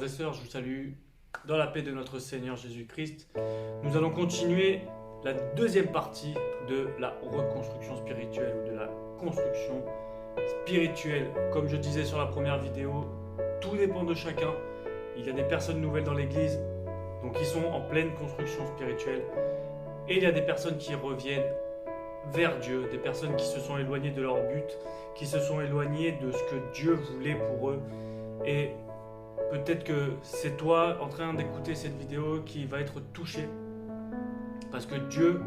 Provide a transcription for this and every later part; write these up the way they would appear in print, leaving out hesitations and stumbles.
Frères et sœurs, je vous salue dans la paix de notre Seigneur Jésus-Christ. Nous allons continuer la deuxième partie de la reconstruction spirituelle ou de la construction spirituelle. Comme je disais sur la première vidéo, tout dépend de chacun. Il y a des personnes nouvelles dans l'église, donc qui sont en pleine construction spirituelle. Et il y a des personnes qui reviennent vers Dieu, des personnes qui se sont éloignées de leur but, qui se sont éloignées de ce que Dieu voulait pour eux. Et peut-être que c'est toi en train d'écouter cette vidéo qui va être touché parce que Dieu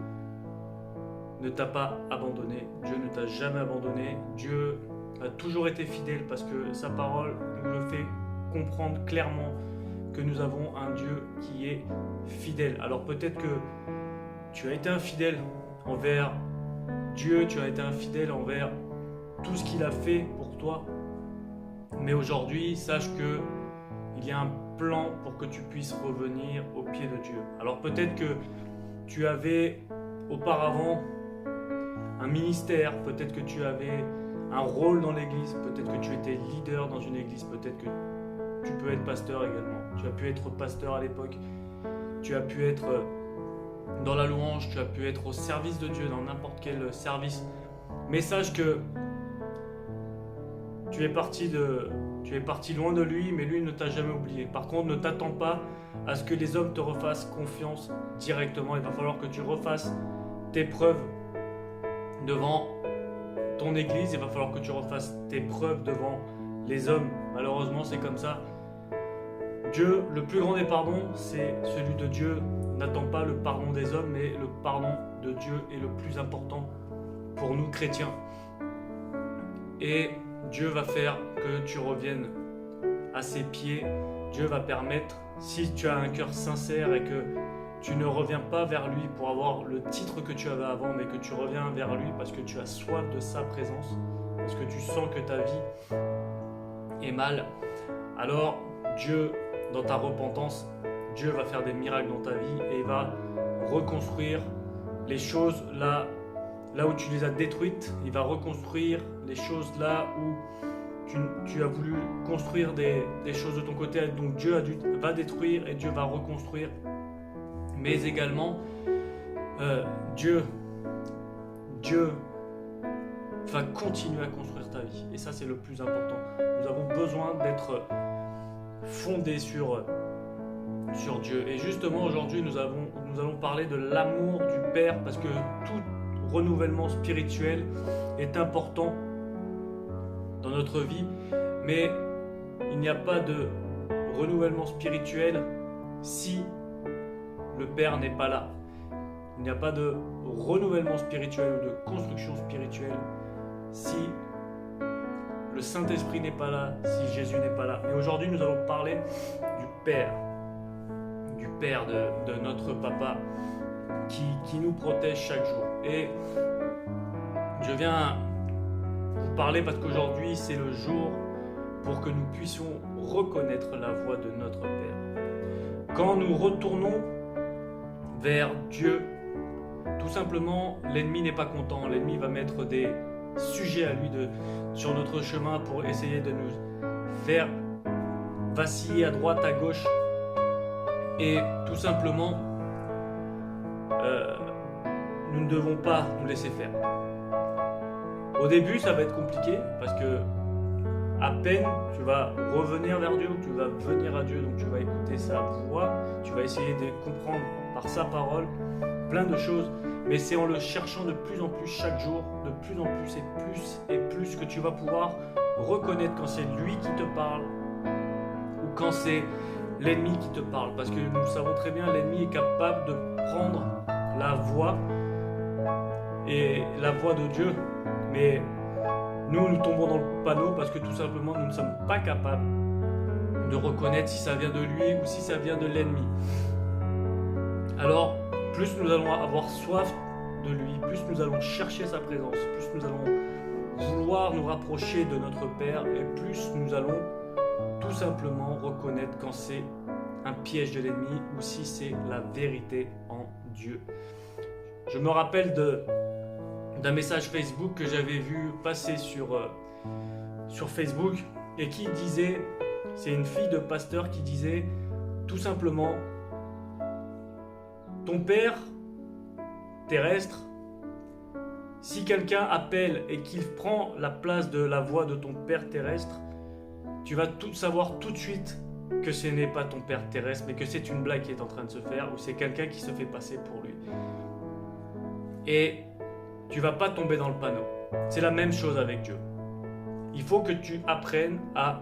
ne t'a pas abandonné, Dieu ne t'a jamais abandonné, Dieu a toujours été fidèle parce que sa parole nous le fait comprendre clairement que nous avons un Dieu qui est fidèle. Alors peut-être que tu as été infidèle envers Dieu, tu as été infidèle envers tout ce qu'il a fait pour toi, mais aujourd'hui sache que il y a un plan pour que tu puisses revenir au pied de Dieu. Alors peut-être que tu avais auparavant un ministère, peut-être que tu avais un rôle dans l'église, peut-être que tu étais leader dans une église, peut-être que tu peux être pasteur également. Tu as pu être pasteur à l'époque, tu as pu être dans la louange, tu as pu être au service de Dieu, dans n'importe quel service. Mais sache que tu es parti loin de lui, mais lui ne t'a jamais oublié. Par contre, ne t'attends pas à ce que les hommes te refassent confiance directement. Il va falloir que tu refasses tes preuves devant ton église. Il va falloir que tu refasses tes preuves devant les hommes. Malheureusement, c'est comme ça. Dieu, le plus grand des pardons, c'est celui de Dieu. N'attends pas le pardon des hommes, mais le pardon de Dieu est le plus important pour nous chrétiens. Et Dieu va faire que tu reviennes à ses pieds. Dieu va permettre, si tu as un cœur sincère et que tu ne reviens pas vers lui pour avoir le titre que tu avais avant, mais que tu reviens vers lui parce que tu as soif de sa présence, parce que tu sens que ta vie est mal, alors Dieu, dans ta repentance, Dieu va faire des miracles dans ta vie et il va reconstruire les choses là où tu les as détruites. Il va reconstruire les choses là où tu as voulu construire des choses de ton côté. Donc Dieu va détruire et Dieu va reconstruire. Mais également, Dieu va continuer à construire ta vie. Et ça, c'est le plus important. Nous avons besoin d'être fondés sur Dieu. Et justement, aujourd'hui, nous allons parler de l'amour du Père parce que tout renouvellement spirituel est important dans notre vie, mais il n'y a pas de renouvellement spirituel si le Père n'est pas là. Il n'y a pas de renouvellement spirituel ou de construction spirituelle si le Saint-Esprit n'est pas là, si Jésus n'est pas là. Et aujourd'hui, nous allons parler du Père de notre Papa qui nous protège chaque jour. Et je viens vous parler parce qu'aujourd'hui c'est le jour pour que nous puissions reconnaître la voix de notre Père. Quand nous retournons vers Dieu, tout simplement, l'ennemi n'est pas content. L'ennemi va mettre des sujets à lui sur notre chemin pour essayer de nous faire vaciller à droite, à gauche. Et tout simplement, nous ne devons pas nous laisser faire. Au début, ça va être compliqué parce que à peine tu vas revenir vers Dieu, tu vas venir à Dieu, donc tu vas écouter sa voix, tu vas essayer de comprendre par sa parole plein de choses, mais c'est en le cherchant de plus en plus chaque jour, de plus en plus et plus que tu vas pouvoir reconnaître quand c'est lui qui te parle ou quand c'est l'ennemi qui te parle, parce que nous savons très bien l'ennemi est capable de prendre la voix et la voix de Dieu, mais nous tombons dans le panneau parce que tout simplement nous ne sommes pas capables de reconnaître si ça vient de lui ou si ça vient de l'ennemi. Alors plus nous allons avoir soif de lui, plus nous allons chercher sa présence, plus nous allons vouloir nous rapprocher de notre Père et plus nous allons tout simplement reconnaître quand c'est un piège de l'ennemi ou si c'est la vérité en Dieu. Je me rappelle d'un message Facebook que j'avais vu passer sur Facebook et qui disait c'est une fille de pasteur qui disait tout simplement, ton père terrestre, si quelqu'un appelle et qu'il prend la place de la voix de ton père terrestre, tu vas tout savoir tout de suite que ce n'est pas ton père terrestre, mais que c'est une blague qui est en train de se faire, ou c'est quelqu'un qui se fait passer pour lui. Et tu vas pas tomber dans le panneau. C'est la même chose avec Dieu. Il faut que tu apprennes à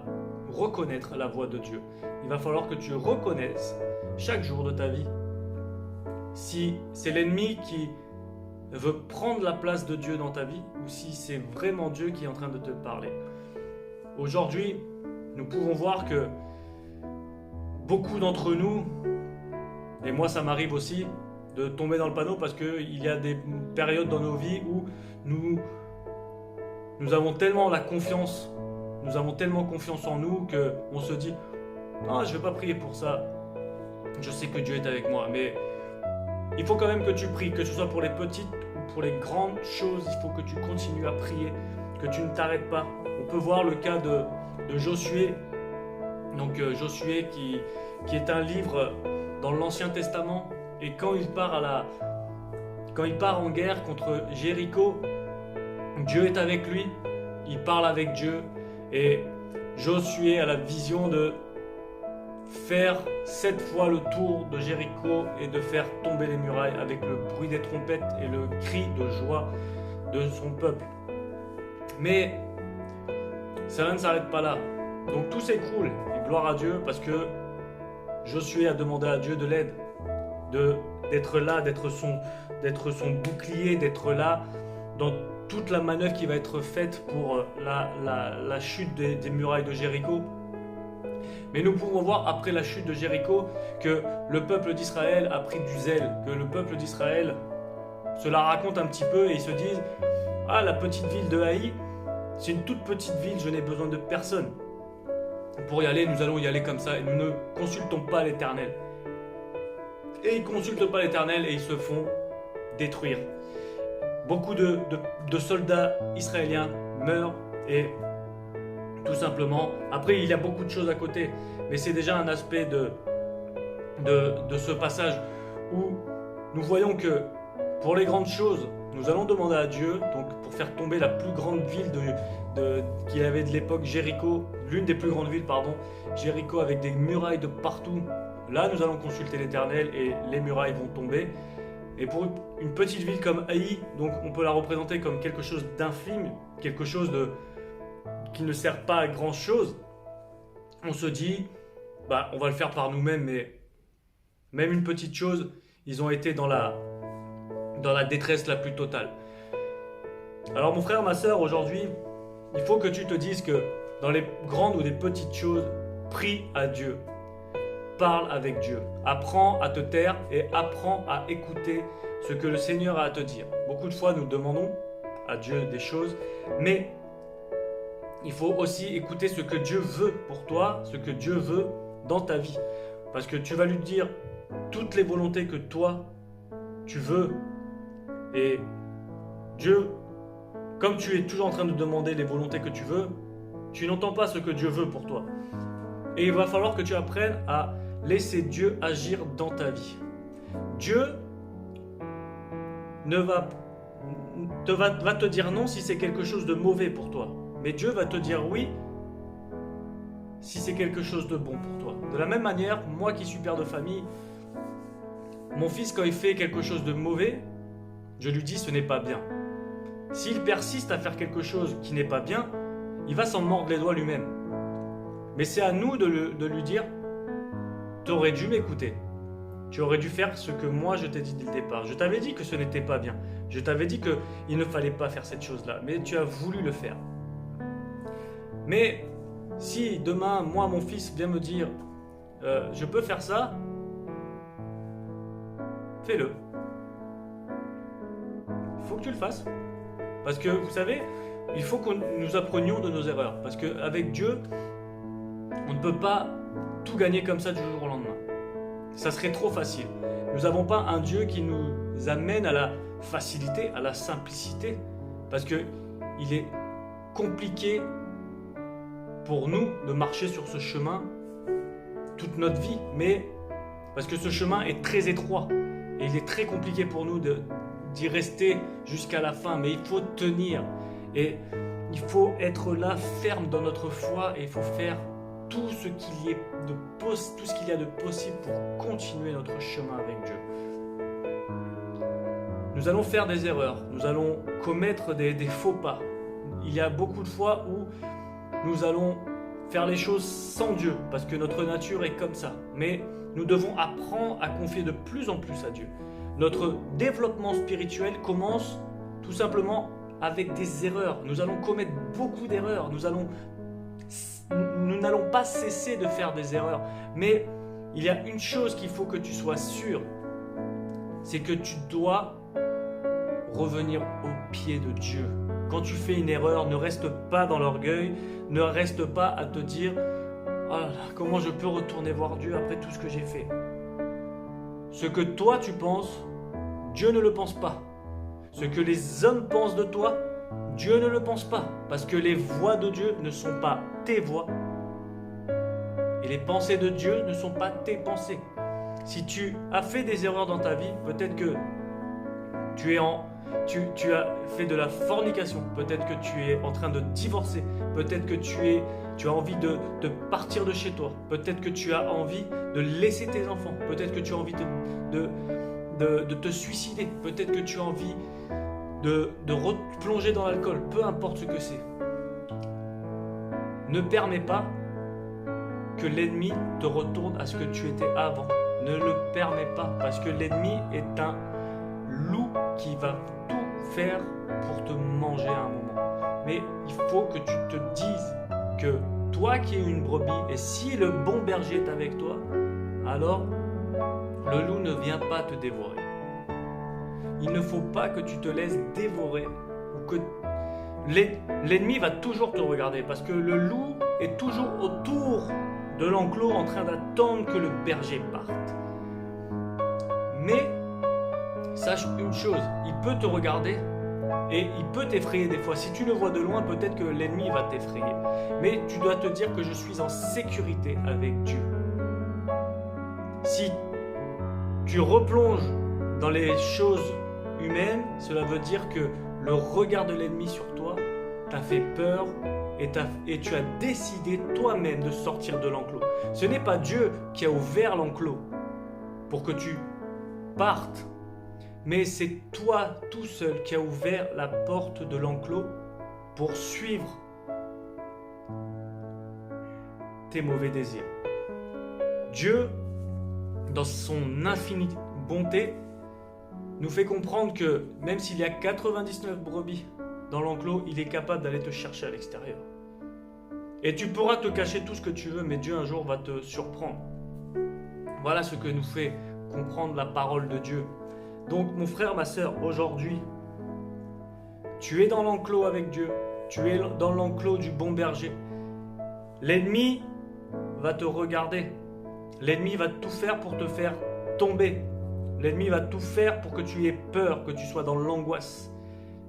reconnaître la voix de Dieu. Il va falloir que tu reconnaisses chaque jour de ta vie si c'est l'ennemi qui veut prendre la place de Dieu dans ta vie ou si c'est vraiment Dieu qui est en train de te parler. Aujourd'hui, nous pouvons voir que beaucoup d'entre nous, et moi ça m'arrive aussi, de tomber dans le panneau parce qu'il y a des périodes dans nos vies où nous avons tellement la confiance, nous avons tellement confiance en nous qu'on se dit « Ah, je ne vais pas prier pour ça, je sais que Dieu est avec moi ». Mais il faut quand même que tu pries, que ce soit pour les petites ou pour les grandes choses, il faut que tu continues à prier, que tu ne t'arrêtes pas. On peut voir le cas de Josué, donc Josué qui est un livre dans l'Ancien Testament, et quand il part en guerre contre Jéricho, Dieu est avec lui, il parle avec Dieu, et Josué a la vision de faire 7 fois le tour de Jéricho et de faire tomber les murailles avec le bruit des trompettes et le cri de joie de son peuple. Mais cela ne s'arrête pas là. Donc tout s'écroule, et gloire à Dieu, parce que Josué a demandé à Dieu de l'aide, d'être là, d'être son bouclier, d'être là dans toute la manœuvre qui va être faite pour la chute des murailles de Jéricho. Mais nous pouvons voir après la chute de Jéricho que le peuple d'Israël a pris du zèle, que le peuple d'Israël se la raconte un petit peu et ils se disent « Ah, la petite ville de Haï, c'est une toute petite ville, je n'ai besoin de personne. Pour y aller, nous allons y aller comme ça et nous ne consultons pas l'Éternel. » Et ils ne consultent pas l'Éternel et ils se font détruire. Beaucoup de soldats israéliens meurent et tout simplement, après il y a beaucoup de choses à côté, mais c'est déjà un aspect de ce passage où nous voyons que pour les grandes choses, nous allons demander à Dieu, donc pour faire tomber la plus grande ville qu'il y avait de l'époque, Jéricho, l'une des plus grandes villes, Jéricho avec des murailles de partout. Là, nous allons consulter l'Éternel et les murailles vont tomber. Et pour une petite ville comme Haï, donc on peut la représenter comme quelque chose d'infime, quelque chose qui ne sert pas à grand chose. On se dit, on va le faire par nous-mêmes, mais même une petite chose, ils ont été dans la détresse la plus totale. Alors mon frère, ma soeur, aujourd'hui, il faut que tu te dises que dans les grandes ou les petites choses, prie à Dieu. Parle avec Dieu. Apprends à te taire et apprends à écouter ce que le Seigneur a à te dire. Beaucoup de fois, nous demandons à Dieu des choses, mais il faut aussi écouter ce que Dieu veut pour toi, ce que Dieu veut dans ta vie. Parce que tu vas lui dire toutes les volontés que toi, tu veux. Et Dieu, comme tu es toujours en train de demander les volontés que tu veux, tu n'entends pas ce que Dieu veut pour toi. Et il va falloir que tu apprennes à laisser Dieu agir dans ta vie. Dieu va te dire non si c'est quelque chose de mauvais pour toi. Mais Dieu va te dire oui si c'est quelque chose de bon pour toi. De la même manière, moi qui suis père de famille, mon fils quand il fait quelque chose de mauvais, je lui dis ce n'est pas bien. S'il persiste à faire quelque chose qui n'est pas bien, il va s'en mordre les doigts lui-même. Mais c'est à nous de lui dire tu aurais dû m'écouter. Tu aurais dû faire ce que moi je t'ai dit dès le départ. Je t'avais dit que ce n'était pas bien. Je t'avais dit qu'il ne fallait pas faire cette chose-là. Mais tu as voulu le faire. Mais si demain, moi, mon fils vient me dire je peux faire ça, fais-le. Il faut que tu le fasses. Parce que, vous savez, il faut que nous apprenions de nos erreurs. Parce qu'avec Dieu, on ne peut pas tout gagner comme ça du jour au lendemain. Ça serait trop facile. Nous n'avons pas un Dieu qui nous amène à la facilité, à la simplicité. Parce qu'il est compliqué pour nous de marcher sur ce chemin toute notre vie, mais parce que ce chemin est très étroit et il est très compliqué pour nous d'y rester jusqu'à la fin, mais il faut tenir et il faut être là ferme dans notre foi et il faut faire tout ce qu'il y a de possible pour continuer notre chemin avec Dieu. Nous allons faire des erreurs, nous allons commettre des faux pas. Il y a beaucoup de fois où nous allons faire les choses sans Dieu, parce que notre nature est comme ça. Mais nous devons apprendre à confier de plus en plus à Dieu. Notre développement spirituel commence tout simplement avec des erreurs. Nous allons commettre beaucoup d'erreurs. Nous n'allons pas cesser de faire des erreurs. Mais il y a une chose qu'il faut que tu sois sûr, c'est que tu dois revenir au pied de Dieu. Quand tu fais une erreur, ne reste pas dans l'orgueil, ne reste pas à te dire « Oh là là, comment je peux retourner voir Dieu après tout ce que j'ai fait ?» Ce que toi tu penses, Dieu ne le pense pas. Ce que les hommes pensent de toi, Dieu ne le pense pas. Parce que les voies de Dieu ne sont pas tes voies. Et les pensées de Dieu ne sont pas tes pensées. Si tu as fait des erreurs dans ta vie, peut-être que tu as fait de la fornication, peut-être que tu es en train de divorcer, peut-être que tu as envie de partir de chez toi, peut-être que tu as envie de laisser tes enfants, peut-être que tu as envie de te suicider, peut-être que tu as envie de replonger dans l'alcool, peu importe ce que c'est. Ne permets pas que l'ennemi te retourne à ce que tu étais avant. Ne le permets pas, parce que l'ennemi est un loup qui va tout faire pour te manger à un moment. Mais il faut que tu te dises que toi qui es une brebis, et si le bon berger est avec toi, alors le loup ne vient pas te dévorer. Il ne faut pas que tu te laisses dévorer, ou que l'ennemi va toujours te regarder, parce que le loup est toujours autour de l'enclos en train d'attendre que le berger parte. Mais sache une chose, il peut te regarder et il peut t'effrayer des fois. Si tu le vois de loin, peut-être que l'ennemi va t'effrayer. Mais tu dois te dire que je suis en sécurité avec Dieu. Si tu replonges dans les choses humaines, cela veut dire que le regard de l'ennemi sur toi t'a fait peur et tu as décidé toi-même de sortir de l'enclos. Ce n'est pas Dieu qui a ouvert l'enclos pour que tu partes, mais c'est toi tout seul qui a ouvert la porte de l'enclos pour suivre tes mauvais désirs. Dieu, dans son infinie bonté, nous fait comprendre que même s'il y a 99 brebis dans l'enclos, il est capable d'aller te chercher à l'extérieur. Et tu pourras te cacher tout ce que tu veux, mais Dieu un jour va te surprendre. Voilà ce que nous fait comprendre la parole de Dieu. Donc mon frère, ma sœur, aujourd'hui, tu es dans l'enclos avec Dieu, tu es dans l'enclos du bon berger. L'ennemi va te regarder, l'ennemi va tout faire pour te faire tomber, l'ennemi va tout faire pour que tu aies peur, que tu sois dans l'angoisse.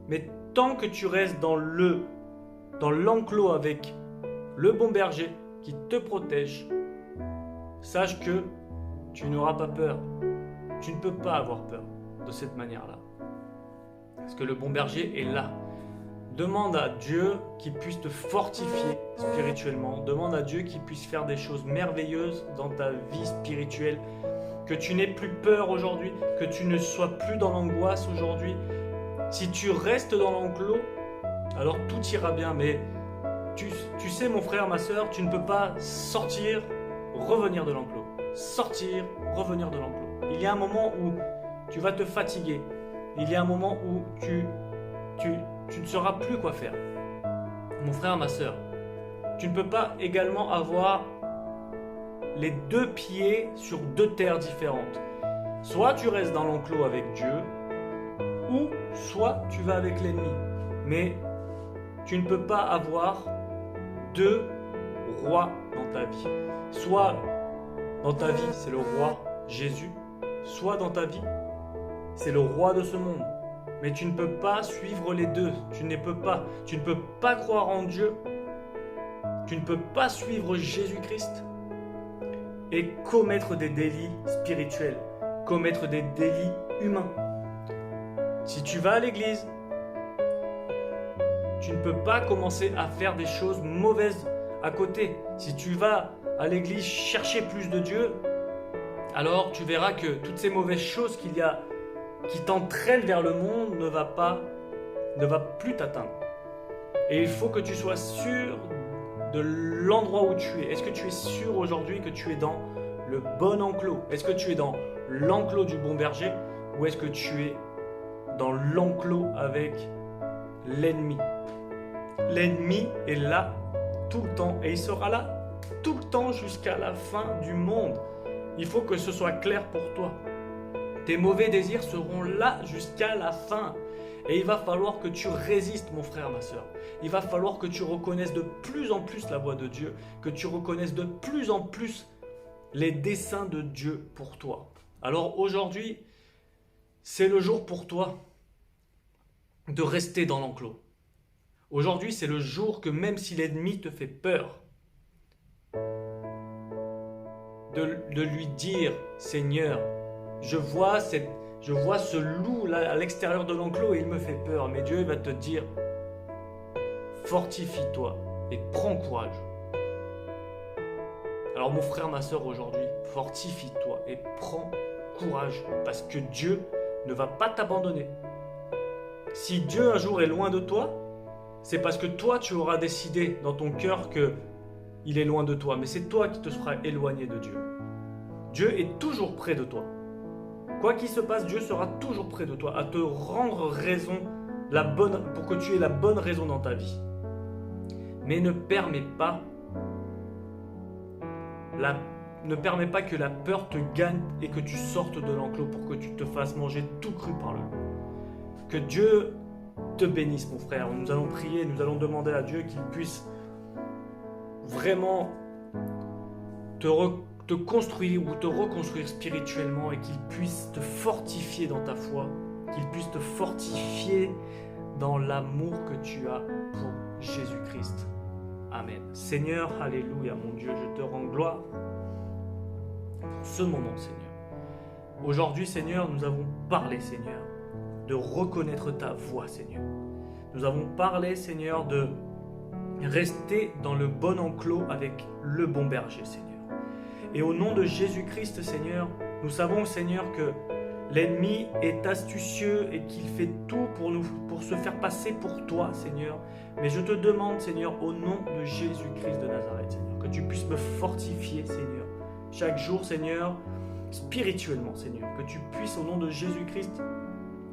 Mais tant que tu restes dans l'enclos avec le bon berger qui te protège, sache que tu n'auras pas peur. Tu ne peux pas avoir peur de cette manière-là. Parce que le bon berger est là. Demande à Dieu qu'il puisse te fortifier spirituellement. Demande à Dieu qu'il puisse faire des choses merveilleuses dans ta vie spirituelle. Que tu n'aies plus peur aujourd'hui, que tu ne sois plus dans l'angoisse aujourd'hui. Si tu restes dans l'enclos, alors tout ira bien. Mais tu sais, mon frère, ma soeur, tu ne peux pas sortir, revenir de l'enclos. Sortir, revenir de l'enclos. Il y a un moment où tu vas te fatiguer. Il y a un moment où tu ne sauras plus quoi faire. Mon frère, ma soeur, tu ne peux pas également avoir les deux pieds sur deux terres différentes. Soit tu restes dans l'enclos avec Dieu, ou soit tu vas avec l'ennemi. Mais tu ne peux pas avoir deux rois dans ta vie. Soit dans ta vie, c'est le roi Jésus, soit dans ta vie, c'est le roi de ce monde. Mais tu ne peux pas suivre les deux. Tu ne peux pas croire en Dieu. Tu ne peux pas suivre Jésus-Christ et commettre des délits spirituels, commettre des délits humains. Si tu vas à l'église, tu ne peux pas commencer à faire des choses mauvaises à côté. Si tu vas à l'église chercher plus de Dieu, alors tu verras que toutes ces mauvaises choses qu'il y a qui t'entraînent vers le monde ne va plus t'atteindre. Et il faut que tu sois sûr de l'endroit où tu es. Est-ce que tu es sûr aujourd'hui que tu es dans le bon enclos? Est-ce que tu es dans l'enclos du bon berger ou est-ce que tu es dans l'enclos avec l'ennemi? L'ennemi est là tout le temps et il sera là tout le temps jusqu'à la fin du monde. Il faut que ce soit clair pour toi. Tes mauvais désirs seront là jusqu'à la fin. Et il va falloir que tu résistes, mon frère, ma soeur. Il va falloir que tu reconnaisses de plus en plus la voix de Dieu, que tu reconnaisses de plus en plus les desseins de Dieu pour toi. Alors aujourd'hui, c'est le jour pour toi de rester dans l'enclos. Aujourd'hui, c'est le jour que même si l'ennemi te fait peur, de lui dire, Seigneur, je vois ce loup là à l'extérieur de l'enclos et il me fait peur. Mais Dieu va te dire, fortifie-toi et prends courage. Alors mon frère, ma soeur, aujourd'hui, fortifie-toi et prends courage parce que Dieu ne va pas t'abandonner. Si Dieu un jour est loin de toi, c'est parce que toi tu auras décidé dans ton cœur qu'il est loin de toi. Mais c'est toi qui te seras éloigné de Dieu. Dieu est toujours près de toi. Quoi qu'il se passe, Dieu sera toujours près de toi, à te rendre raison, pour que tu aies la bonne raison dans ta vie. Mais ne permets pas que la peur te gagne et que tu sortes de l'enclos pour que tu te fasses manger tout cru par le loup. Que Dieu te bénisse, mon frère. Nous allons prier, nous allons demander à Dieu qu'il puisse vraiment te construire ou te reconstruire spirituellement et qu'il puisse te fortifier dans ta foi, qu'il puisse te fortifier dans l'amour que tu as pour Jésus-Christ. Amen. Seigneur, alléluia, mon Dieu, je te rends gloire pour ce moment, Seigneur. Aujourd'hui, Seigneur, nous avons parlé, Seigneur, de reconnaître ta voix, Seigneur. Nous avons parlé, Seigneur, de rester dans le bon enclos avec le bon berger, Seigneur. Et au nom de Jésus-Christ, Seigneur, nous savons, Seigneur, que l'ennemi est astucieux et qu'il fait tout pour se faire passer pour toi, Seigneur. Mais je te demande, Seigneur, au nom de Jésus-Christ de Nazareth, Seigneur, que tu puisses me fortifier, Seigneur, chaque jour, Seigneur, spirituellement, Seigneur. Que tu puisses, au nom de Jésus-Christ,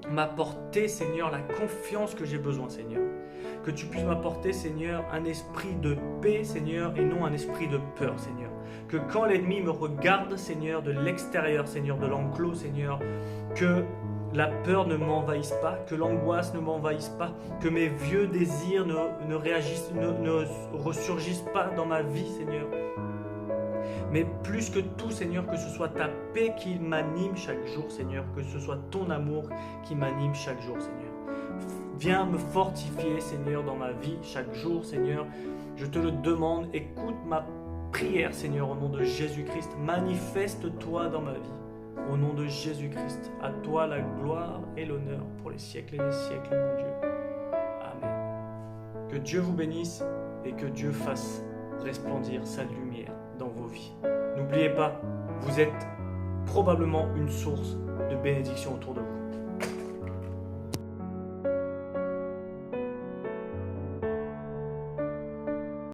m'apporter, Seigneur, la confiance que j'ai besoin, Seigneur. Que tu puisses m'apporter, Seigneur, un esprit de paix, Seigneur, et non un esprit de peur, Seigneur. Que quand l'ennemi me regarde, Seigneur, de l'extérieur, Seigneur, de l'enclos, Seigneur, que la peur ne m'envahisse pas, que l'angoisse ne m'envahisse pas, que mes vieux désirs ne ressurgissent pas dans ma vie, Seigneur. Mais plus que tout, Seigneur, que ce soit ta paix qui m'anime chaque jour, Seigneur, que ce soit ton amour qui m'anime chaque jour, Seigneur. Viens me fortifier, Seigneur, dans ma vie chaque jour, Seigneur. Je te le demande, écoute ma prière, Seigneur, au nom de Jésus-Christ. Manifeste-toi dans ma vie, au nom de Jésus-Christ. À toi la gloire et l'honneur pour les siècles et les siècles, mon Dieu. Amen. Que Dieu vous bénisse et que Dieu fasse resplendir sa lumière dans vos vies. N'oubliez pas, vous êtes probablement une source de bénédiction autour de vous.